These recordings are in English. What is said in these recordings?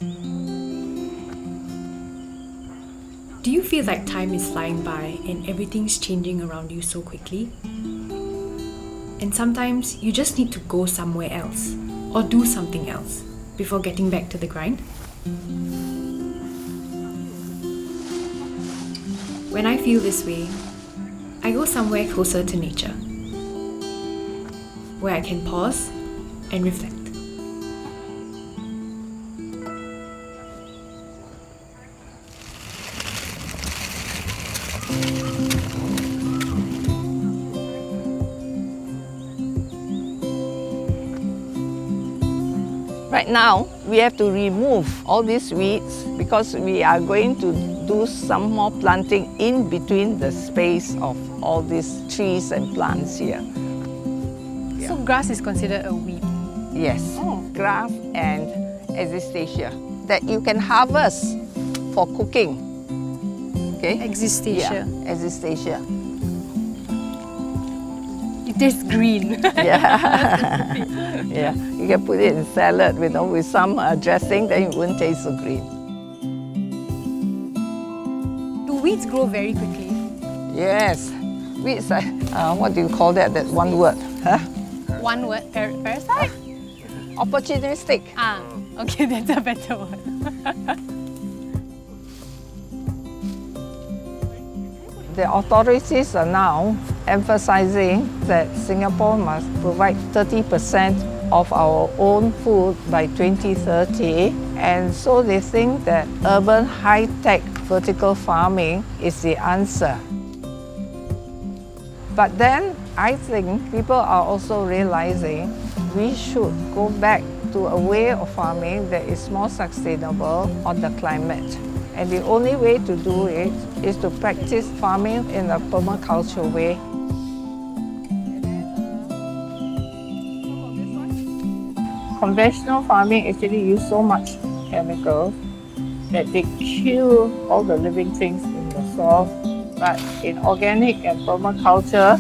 Do you feel like time is flying by and everything's changing around you so quickly? And sometimes you just need to go somewhere else or do something else before getting back to the grind? When I feel this way, I go somewhere closer to nature, where I can pause and reflect. Right now, we have to remove all these weeds because we are going to do some more planting in between the space of all these trees and plants here. So grass is considered a weed? Yes, grass and existacia that you can harvest for cooking. Okay? Existacia. Yeah, existacia. It tastes green. Yeah. Yeah, you can put it in salad with some dressing, then it won't taste so green. Do weeds grow very quickly? Yes, weeds, what do you call that, that one word? Huh? One word, parasite? Opportunistic. Ah, okay, that's a better word. The authorities are now emphasizing that Singapore must provide 30% of our own food by 2030. And so they think that urban high-tech vertical farming is the answer. But then I think people are also realizing we should go back to a way of farming that is more sustainable on the climate. And the only way to do it is to practice farming in a permaculture way. Conventional farming actually uses so much chemicals that they kill all the living things in the soil. But in organic and permaculture,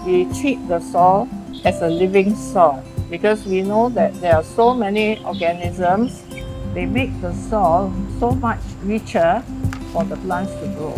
we treat the soil as a living soil because we know that there are so many organisms. They make the soil so much richer for the plants to grow.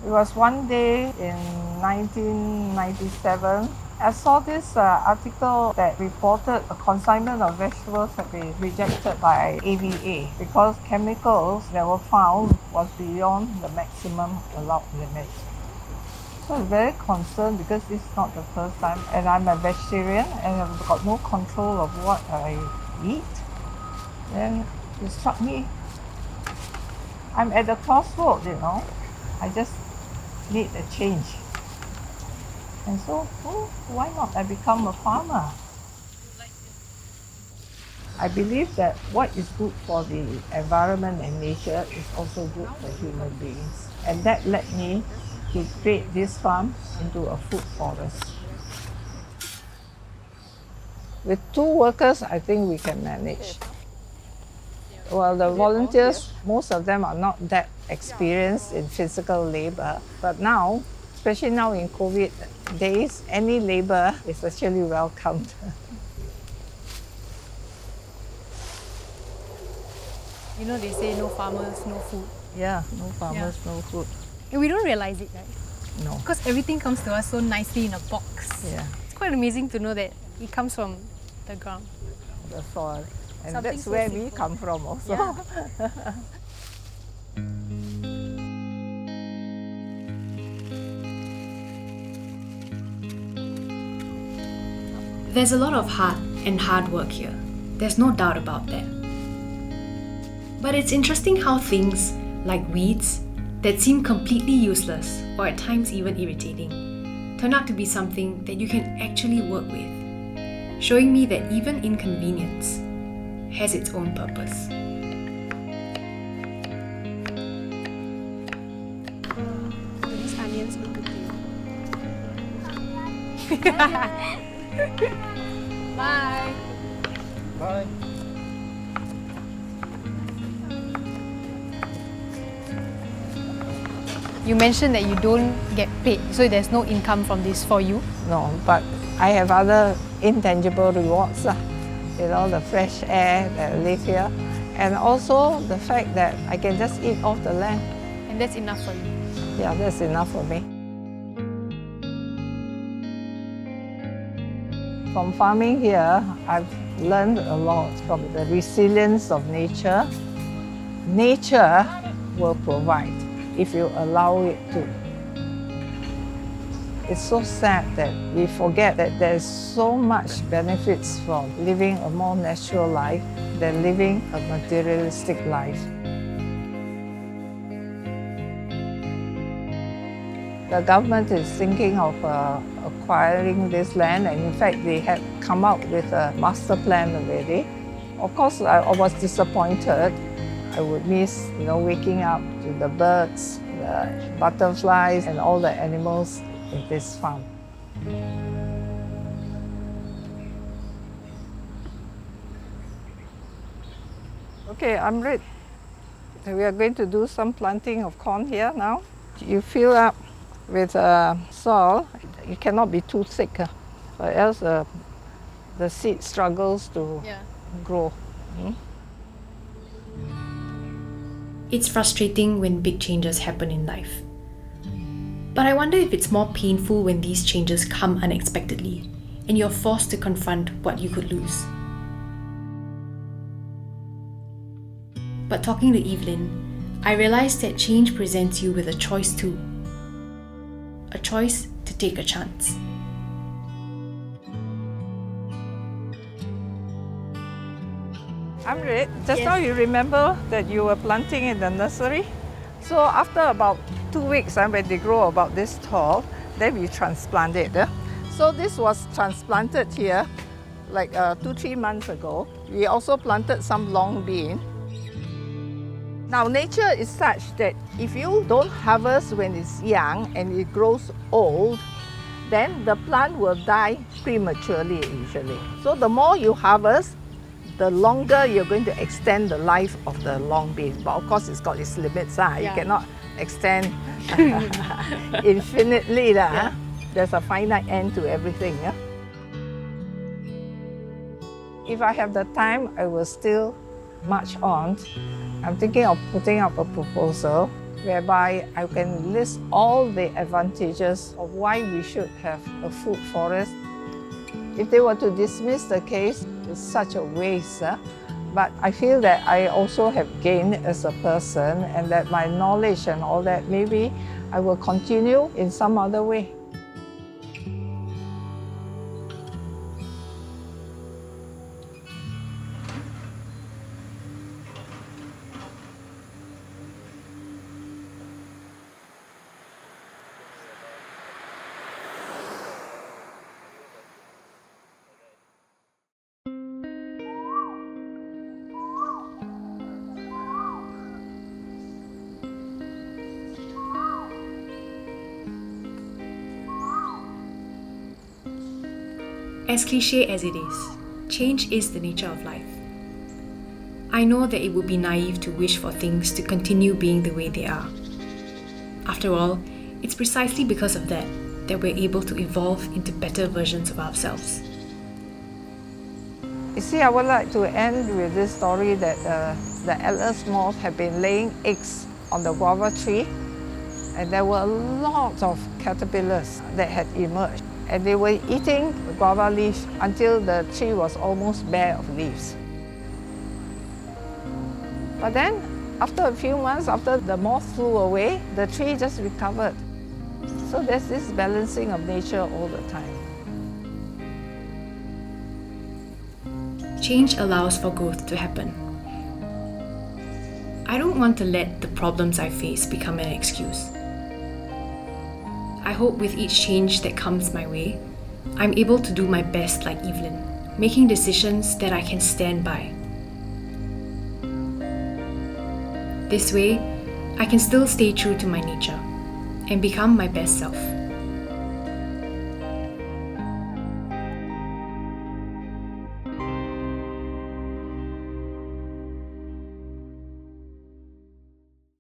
It was one day in 1997. I saw this article that reported a consignment of vegetables had been rejected by AVA because chemicals that were found was beyond the maximum allowed limit. So I'm very concerned because this is not the first time, and I'm a vegetarian and I've got no control of what I eat. Then it struck me, I'm at the crossroad, you know. I just need a change. And so, why not I become a farmer? I believe that what is good for the environment and nature is also good for human beings. And that led me to create this farm into a food forest. With 2 workers, I think we can manage. Well, the volunteers, most of them are not that experienced in physical labor, but now, especially now in COVID days, any labor is actually welcomed. You know, they say no farmers, no food. Yeah, no farmers, no food. And we don't realize it, right? No. Because everything comes to us so nicely in a box. Yeah, It's quite amazing to know that it comes from the ground. the soil. And Something that's so where we simple. come from also. Yeah. There's a lot of heart and hard work here. There's no doubt about that. But it's interesting how things like weeds that seem completely useless or at times even irritating turn out to be something that you can actually work with, showing me that even inconvenience has its own purpose. These onions look good to you. Bye. Bye. You mentioned that you don't get paid, so there's no income from this for you. No, but I have other intangible rewards. You know, the fresh air that I live here, and also the fact that I can just eat off the land. And that's enough for you. Yeah, that's enough for me. From farming here, I've learned a lot from the resilience of nature. Nature will provide if you allow it to. It's so sad that we forget that there's so much benefits from living a more natural life than living a materialistic life. The government is thinking of acquiring this land, and in fact they had come out with a master plan already. Of course, I was disappointed. I would miss, waking up to the birds, the butterflies, and all the animals in this farm. Okay, Amrit, we are going to do some planting of corn here now. You fill up with soil. It cannot be too thick, or else the seed struggles to grow. It's frustrating when big changes happen in life. But I wonder if it's more painful when these changes come unexpectedly and you're forced to confront what you could lose. But talking to Evelyn, I realized that change presents you with a choice too. A choice to take a chance. Amrit, just now you remember that you were planting in the nursery? So after about 2 weeks, when they grow about this tall, then we transplant it. So this was transplanted here like 2-3 months ago. We also planted some long bean. Now nature is such that if you don't harvest when it's young and it grows old, then the plant will die prematurely usually. So the more you harvest, the longer you're going to extend the life of the long bean. But of course it's got its limits. You cannot extend infinitely. There's a finite end to everything. If I have the time, I will still march on. I'm thinking of putting up a proposal whereby I can list all the advantages of why we should have a food forest. If they were to dismiss the case, it's such a waste. But I feel that I also have gained as a person, and that my knowledge and all that, maybe I will continue in some other way. As cliche as it is, change is the nature of life. I know that it would be naive to wish for things to continue being the way they are. After all, it's precisely because of that we're able to evolve into better versions of ourselves. You see, I would like to end with this story that the atlas moth had been laying eggs on the guava tree, and there were a lot of caterpillars that had emerged. And they were eating the guava leaf until the tree was almost bare of leaves. But then, after a few months, after the moth flew away, the tree just recovered. So there's this balancing of nature all the time. Change allows for growth to happen. I don't want to let the problems I face become an excuse. I hope with each change that comes my way, I'm able to do my best like Evelyn, making decisions that I can stand by. This way, I can still stay true to my nature and become my best self.